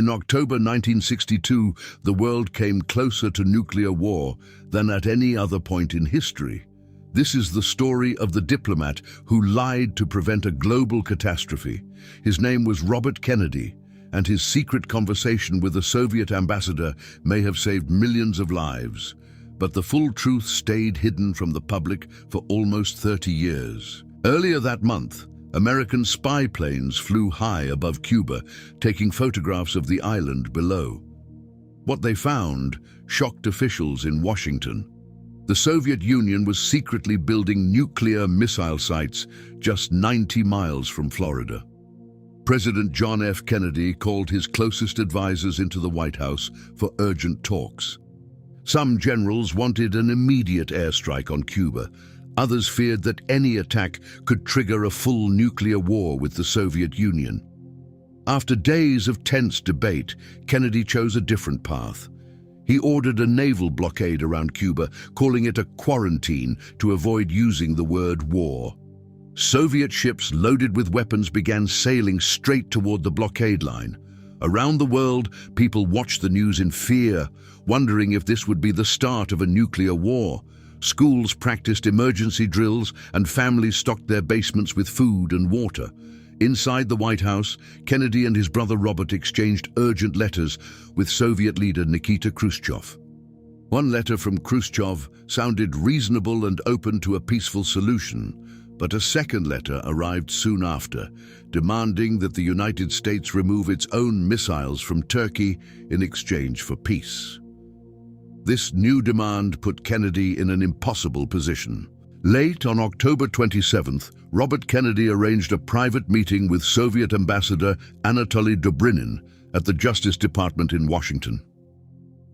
In October 1962, the world came closer to nuclear war than at any other point in history. This is the story of the diplomat who lied to prevent a global catastrophe. His name was Robert Kennedy, and his secret conversation with the Soviet ambassador may have saved millions of lives. But the full truth stayed hidden from the public for almost 30 years. Earlier that month, American spy planes flew high above Cuba, taking photographs of the island below. What they found shocked officials in Washington. The Soviet Union was secretly building nuclear missile sites just 90 miles from Florida. President John F. Kennedy called his closest advisors into the White House for urgent talks. Some generals wanted an immediate airstrike on Cuba. Others feared that any attack could trigger a full nuclear war with the Soviet Union. After days of tense debate, Kennedy chose a different path. He ordered a naval blockade around Cuba, calling it a quarantine to avoid using the word war. Soviet ships loaded with weapons began sailing straight toward the blockade line. Around the world, people watched the news in fear, wondering if this would be the start of a nuclear war. Schools practiced emergency drills, and families stocked their basements with food and water. Inside the White House, Kennedy and his brother Robert exchanged urgent letters with Soviet leader Nikita Khrushchev. One letter from Khrushchev sounded reasonable and open to a peaceful solution, but a second letter arrived soon after, demanding that the United States remove its own missiles from Turkey in exchange for peace. This new demand put Kennedy in an impossible position. Late on October 27th, Robert Kennedy arranged a private meeting with Soviet ambassador Anatoly Dobrynin at the Justice Department in Washington.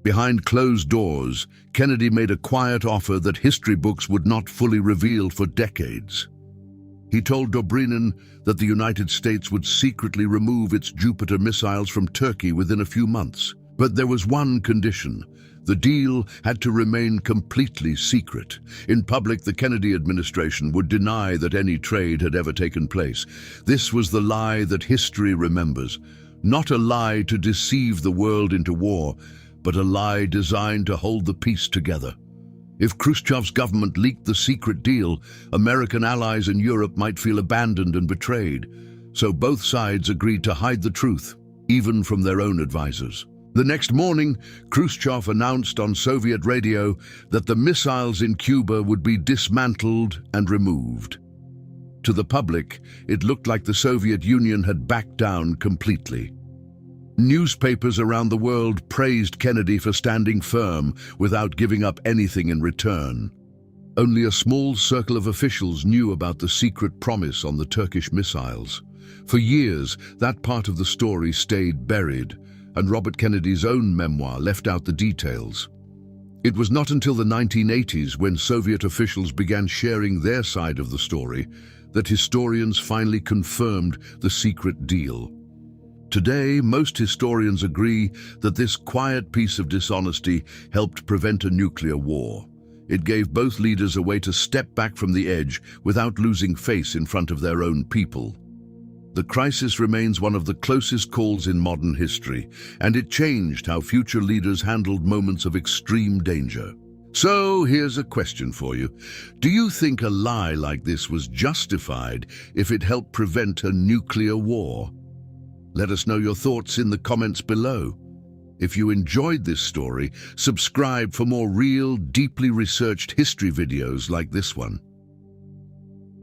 Behind closed doors, Kennedy made a quiet offer that history books would not fully reveal for decades. He told Dobrynin that the United States would secretly remove its Jupiter missiles from Turkey within a few months. But there was one condition. The deal had to remain completely secret. In public, the Kennedy administration would deny that any trade had ever taken place. This was the lie that history remembers. Not a lie to deceive the world into war, but a lie designed to hold the peace together. If Khrushchev's government leaked the secret deal, American allies in Europe might feel abandoned and betrayed. So both sides agreed to hide the truth, even from their own advisors. The next morning, Khrushchev announced on Soviet radio that the missiles in Cuba would be dismantled and removed. To the public, it looked like the Soviet Union had backed down completely. Newspapers around the world praised Kennedy for standing firm without giving up anything in return. Only a small circle of officials knew about the secret promise on the Turkish missiles. For years, that part of the story stayed buried, and Robert Kennedy's own memoir left out the details. It was not until the 1980s, when Soviet officials began sharing their side of the story, that historians finally confirmed the secret deal. Today, most historians agree that this quiet piece of dishonesty helped prevent a nuclear war. It gave both leaders a way to step back from the edge without losing face in front of their own people. The crisis remains one of the closest calls in modern history, and it changed how future leaders handled moments of extreme danger. So here's a question for you. Do you think a lie like this was justified if it helped prevent a nuclear war? Let us know your thoughts in the comments below. If you enjoyed this story, subscribe for more real, deeply researched history videos like this one.